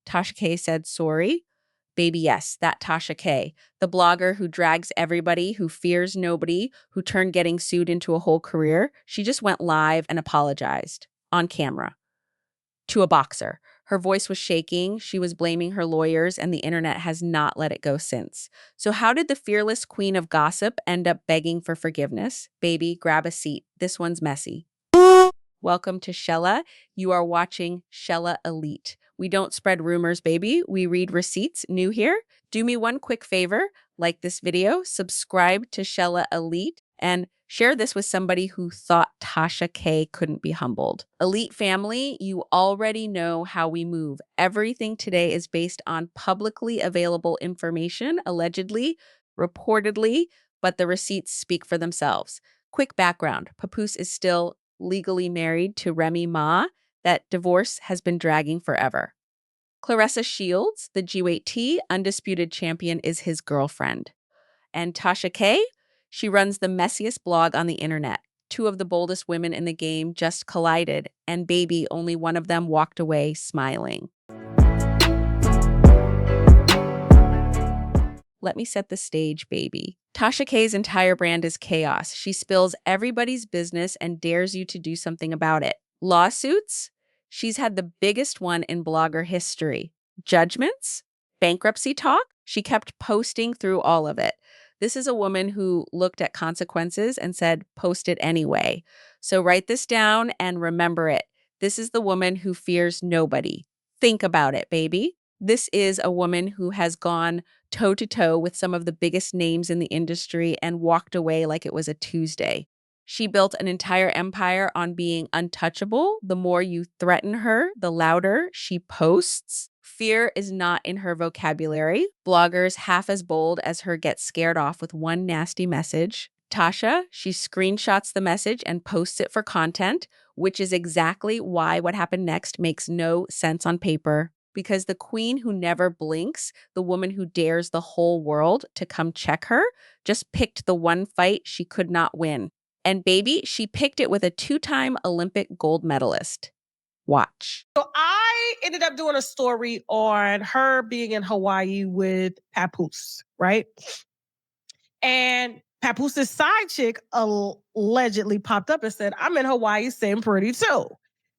Tasha K said, sorry. Baby, yes, that Tasha K, the blogger who drags everybody, who fears nobody, who turned getting sued into a whole career. She just went live and apologized on camera to a boxer. Her voice was shaking. She was blaming her lawyers, and the internet has not let it go since. So how did the fearless queen of gossip end up begging for forgiveness? Baby, grab a seat. This one's messy. Welcome to Shella. You are watching Shella Elite. We don't spread rumors, baby. We read receipts. New here? Do me one quick favor. Like this video, subscribe to Shella Elite, and share this with somebody who thought Tasha K couldn't be humbled. Elite family, you already know how we move. Everything today is based on publicly available information, allegedly, reportedly, but the receipts speak for themselves. Quick background. Papoose is still legally married to Remy Ma. That divorce has been dragging forever. Claressa Shields, the G8T undisputed champion, is his girlfriend. And Tasha K, she runs the messiest blog on the internet. Two of the boldest women in the game just collided, and baby, only one of them walked away smiling. Let me set the stage, baby. Tasha K's entire brand is chaos. She spills everybody's business and dares you to do something about it. Lawsuits? She's had the biggest one in blogger history. Judgments? Bankruptcy talk? She kept posting through all of it. This is a woman who looked at consequences and said, post it anyway. So write this down and remember it. This is the woman who fears nobody. Think about it, baby. This is a woman who has gone toe-to-toe with some of the biggest names in the industry and walked away like it was a Tuesday. She built an entire empire on being untouchable. The more you threaten her, the louder she posts. Fear is not in her vocabulary. Bloggers half as bold as her get scared off with one nasty message. Tasha, she screenshots the message and posts it for content, which is exactly why what happened next makes no sense on paper. Because the queen who never blinks, the woman who dares the whole world to come check her, just picked the one fight she could not win. And baby, she picked it with a 2-time Olympic gold medalist. Watch. So I ended up doing a story on her being in Hawaii with Papoose, right? And Papoose's side chick allegedly popped up and said, I'm in Hawaii, same pretty too.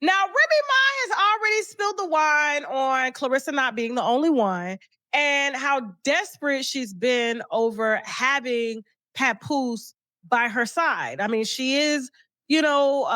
Now, Remy Ma has already spilled the wine on Claressa not being the only one and how desperate she's been over having Papoose by her side. I mean, she is, you know,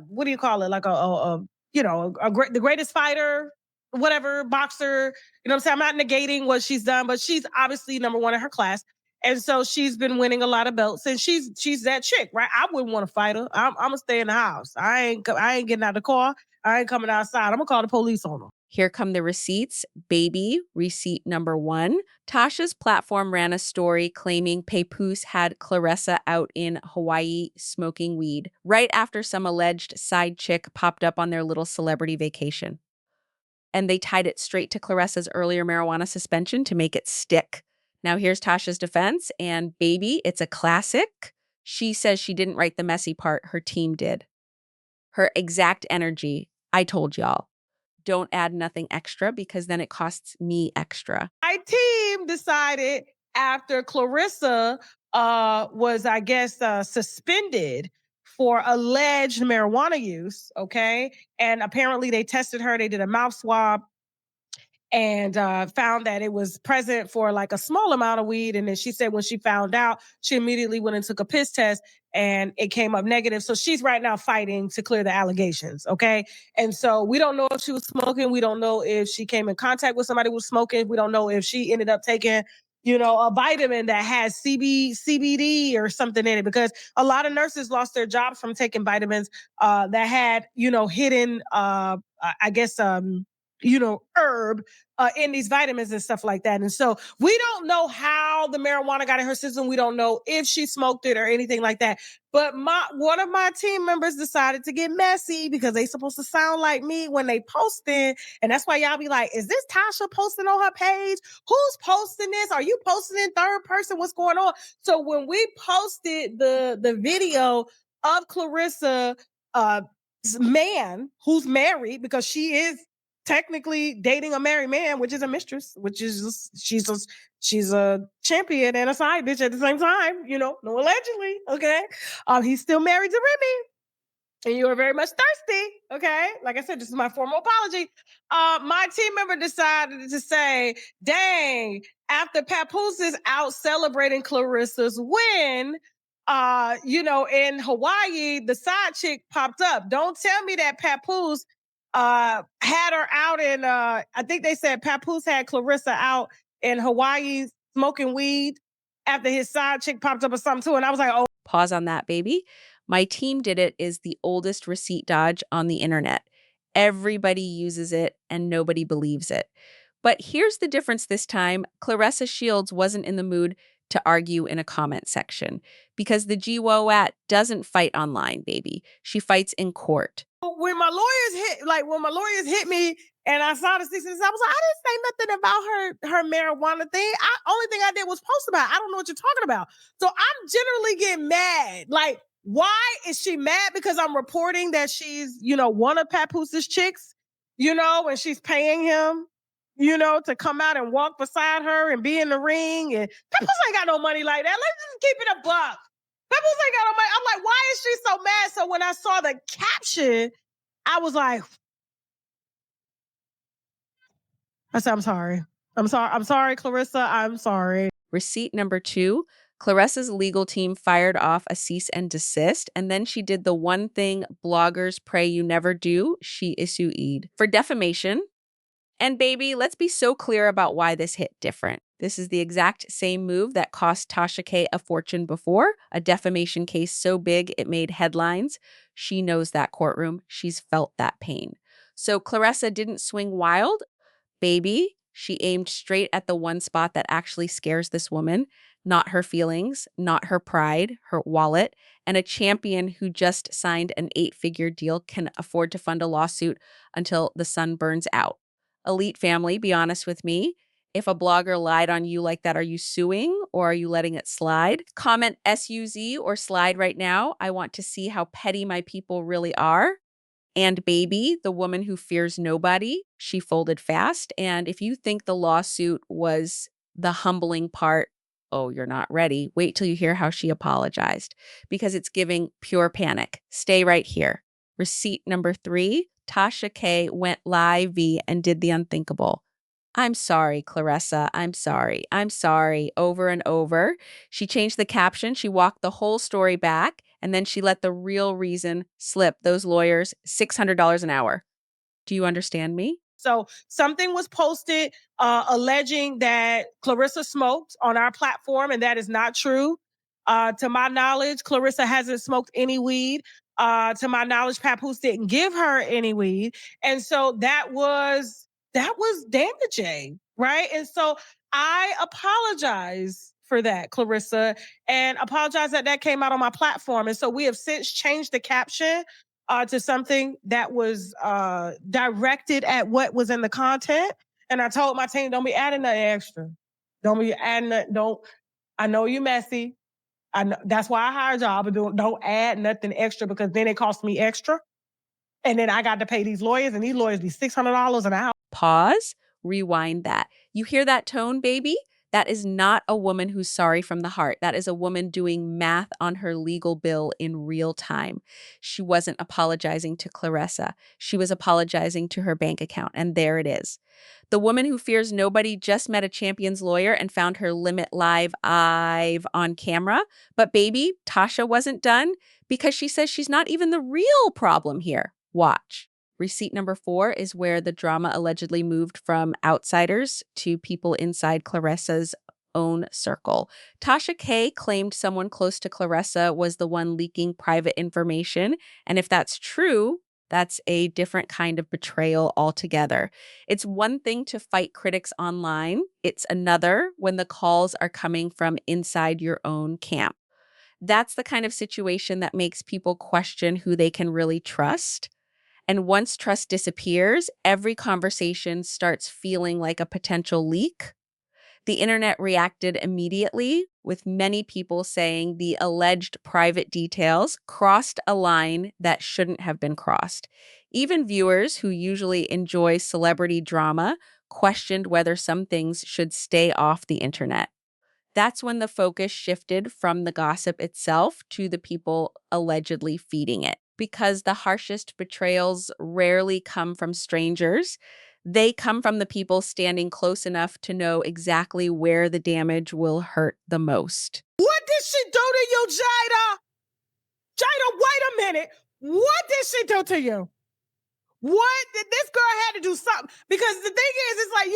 what do you call it? Like the greatest fighter, whatever, boxer. You know what I'm saying? I'm not negating what she's done, but she's obviously number one in her class. And so she's been winning a lot of belts, and she's that chick, right? I wouldn't want to fight her. I'm gonna stay in the house. I ain't getting out of the car. I ain't coming outside. I'm gonna call the police on her. Here come the receipts. Baby, receipt number 1. Tasha's platform ran a story claiming Papoose had Claressa out in Hawaii smoking weed right after some alleged side chick popped up on their little celebrity vacation. And they tied it straight to Claressa's earlier marijuana suspension to make it stick. Now here's Tasha's defense, and baby, it's a classic. She says she didn't write the messy part, her team did. Her exact energy, I told y'all. Don't add nothing extra because then it costs me extra. My team decided after Claressa was, I guess, suspended for alleged marijuana use, okay? And apparently they tested her, they did a mouth swab, and found that it was present for like a small amount of weed. And then she said when she found out, she immediately went and took a piss test and it came up negative. So she's right now fighting to clear the allegations, okay? And so we don't know if she was smoking. We don't know if she came in contact with somebody who was smoking. We don't know if she ended up taking, you know, a vitamin that has CBD or something in it, because a lot of nurses lost their jobs from taking vitamins that had, you know, hidden, herb in these vitamins and stuff like that. And so we don't know how the marijuana got in her system. We don't know if she smoked it or anything like that. But one of my team members decided to get messy because they supposed to sound like me when they posting. And that's why y'all be like, is this Tasha posting on her page? Who's posting this? Are you posting in third person? What's going on? So when we posted the video of Claressa, man who's married, because she is technically dating a married man, which is a mistress, which is she's a champion and a side bitch at the same time. No allegedly. Okay, he's still married to Remy, and you are very much thirsty. Okay, like I said, this is my formal apology. My team member decided to say, "Dang!" After Papoose is out celebrating Clarissa's win, in Hawaii, the side chick popped up. Don't tell me that Papoose had her out in. I think they said Papoose had Claressa out in Hawaii smoking weed after his side chick popped up or something too. And I was like, "Oh." Pause on that, baby. My team did it is the oldest receipt dodge on the internet. Everybody uses it and nobody believes it. But here's the difference this time. Claressa Shields wasn't in the mood to argue in a comment section because the GWOAT doesn't fight online, baby. She fights in court. When my lawyers hit me and I saw the 6 I was like, I didn't say nothing about her marijuana thing. Only thing I did was post about it. I don't know what you're talking about. So I'm generally getting mad. Like, why is she mad? Because I'm reporting that she's, one of Papoose's chicks, and she's paying him, to come out and walk beside her and be in the ring. And Papoose ain't got no money like that. Let's just keep it a buck. Papoose ain't got no money. I'm like, why is she so mad? So when I saw the caption, I was like, I said, I'm sorry. I'm sorry, Claressa. I'm sorry. Receipt number 2, Claressa's legal team fired off a cease and desist, and then she did the one thing bloggers pray you never do. She issued for defamation. And baby, let's be so clear about why this hit different. This is the exact same move that cost Tasha K a fortune before, a defamation case so big it made headlines. She knows that courtroom. She's felt that pain. So Claressa didn't swing wild. Baby, she aimed straight at the one spot that actually scares this woman, not her feelings, not her pride, her wallet, and a champion who just signed an 8-figure deal can afford to fund a lawsuit until the sun burns out. Elite family, be honest with me. If a blogger lied on you like that, are you suing or are you letting it slide? Comment SUZ or slide right now. I want to see how petty my people really are. And baby, the woman who fears nobody, she folded fast. And if you think the lawsuit was the humbling part, oh, you're not ready. Wait till you hear how she apologized because it's giving pure panic. Stay right here. Receipt number 3, Tasha K went live and did the unthinkable. I'm sorry, Claressa. I'm sorry. I'm sorry. Over and over. She changed the caption. She walked the whole story back. And then she let the real reason slip. Those lawyers, $600 an hour. Do you understand me? So something was posted alleging that Claressa smoked on our platform, and that is not true. To my knowledge, Claressa hasn't smoked any weed. To my knowledge, Papoose didn't give her any weed, and so that was damaging, right? And so I apologize for that, Claressa, and apologize that came out on my platform. And so we have since changed the caption to something that was directed at what was in the content. And I told my team, don't be adding nothing extra. Don't be adding that. Don't. I know you messy. I know that's why I hired y'all, but don't add nothing extra because then it costs me extra. And then I got to pay these lawyers, and these lawyers be $600 an hour. Pause, rewind that. You hear that tone, baby? That is not a woman who's sorry from the heart. That is a woman doing math on her legal bill in real time. She wasn't apologizing to Claressa. She was apologizing to her bank account. And there it is. The woman who fears nobody just met a champion's lawyer and found her limit live on camera. But baby, Tasha wasn't done because she says she's not even the real problem here. Watch. Receipt number 4 is where the drama allegedly moved from outsiders to people inside Claressa's own circle. Tasha K claimed someone close to Claressa was the one leaking private information. And if that's true, that's a different kind of betrayal altogether. It's one thing to fight critics online. It's another when the calls are coming from inside your own camp. That's the kind of situation that makes people question who they can really trust. And once trust disappears, every conversation starts feeling like a potential leak. The internet reacted immediately with many people saying the alleged private details crossed a line that shouldn't have been crossed. Even viewers who usually enjoy celebrity drama questioned whether some things should stay off the internet. That's when the focus shifted from the gossip itself to the people allegedly feeding it. Because the harshest betrayals rarely come from strangers, they come from the people standing close enough to know exactly where the damage will hurt the most. What did she do to you, Jada? Jada, wait a minute. What did she do to you? What did this girl had to do something? Because the thing is, it's like,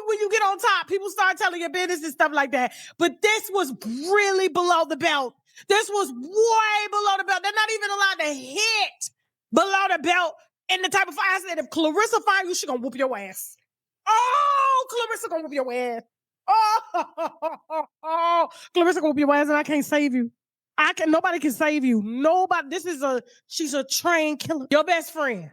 when you get on top, people start telling your business and stuff like that. But this was really below the belt. This was way below the belt. They're not even allowed to hit below the belt in the type of fight. I said, if Claressa find you, she gonna whoop your ass. Oh, Claressa gonna whoop your ass. Oh, Claressa gonna whoop your ass, and I can't save you. Nobody can save you. Nobody. She's a trained killer. Your best friend.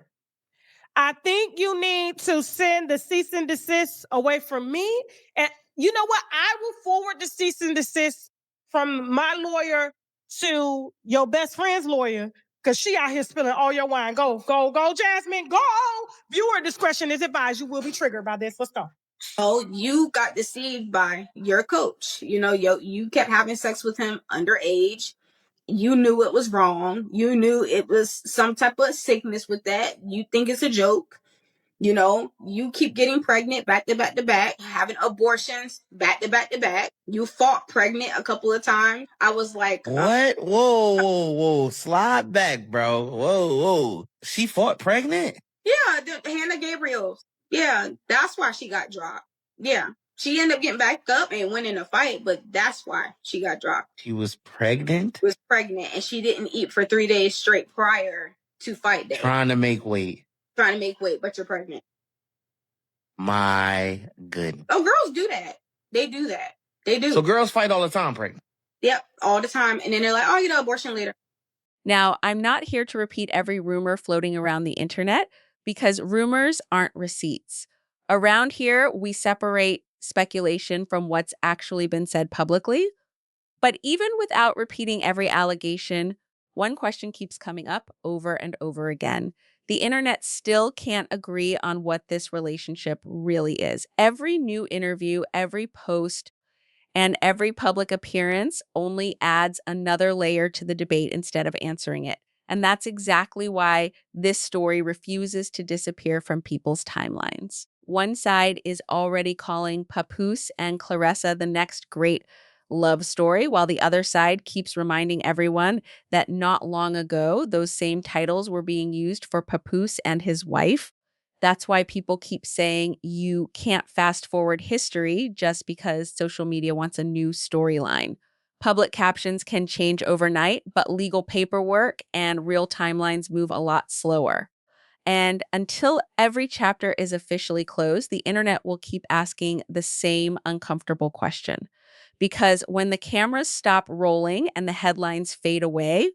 I think you need to send the cease and desist away from me. And you know what? I will forward the cease and desist from my lawyer to your best friend's lawyer, because she out here spilling all your wine. Go, Jasmine, go. Viewer discretion is advised. You will be triggered by this. Let's go. Oh, you got deceived by your coach. You kept having sex with him underage. You knew it was wrong. You knew it was some type of sickness with that. You think it's a joke. You keep getting pregnant back to back to back, having abortions back to back to back. You fought pregnant a couple of times. I was like, what? Whoa. Slide back, bro. Whoa. She fought pregnant? Yeah, Hannah Gabriel. Yeah, that's why she got dropped. Yeah. She ended up getting back up and winning a fight, but that's why she got dropped. She was pregnant? She was pregnant, and she didn't eat for 3 days straight prior to fight day. Trying to make weight, but you're pregnant. My goodness. Oh, girls do that. They do that. They do. So girls fight all the time pregnant? Yep, all the time. And then they're like, oh, abortion later. Now, I'm not here to repeat every rumor floating around the internet because rumors aren't receipts. Around here, we separate speculation from what's actually been said publicly. But even without repeating every allegation, one question keeps coming up over and over again. The internet still can't agree on what this relationship really is. Every new interview, every post, and every public appearance only adds another layer to the debate instead of answering it. And that's exactly why this story refuses to disappear from people's timelines. One side is already calling Papoose and Claressa the next great love story, while the other side keeps reminding everyone that not long ago, those same titles were being used for Papoose and his wife. That's why people keep saying you can't fast forward history just because social media wants a new storyline. Public captions can change overnight, but legal paperwork and real timelines move a lot slower. And until every chapter is officially closed, the internet will keep asking the same uncomfortable question. Because when the cameras stop rolling and the headlines fade away,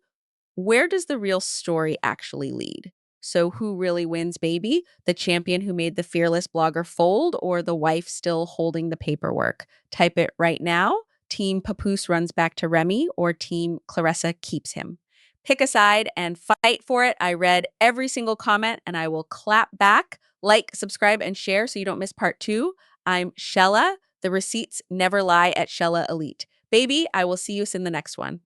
where does the real story actually lead? So who really wins, baby? The champion who made the fearless blogger fold, or the wife still holding the paperwork? Type it right now. Team Papoose runs back to Remy, or Team Claressa keeps him. Pick a side and fight for it. I read every single comment and I will clap back. Like, subscribe, and share so you don't miss part 2. I'm Shella. The receipts never lie at Shella Elite. Baby, I will see you in the next one.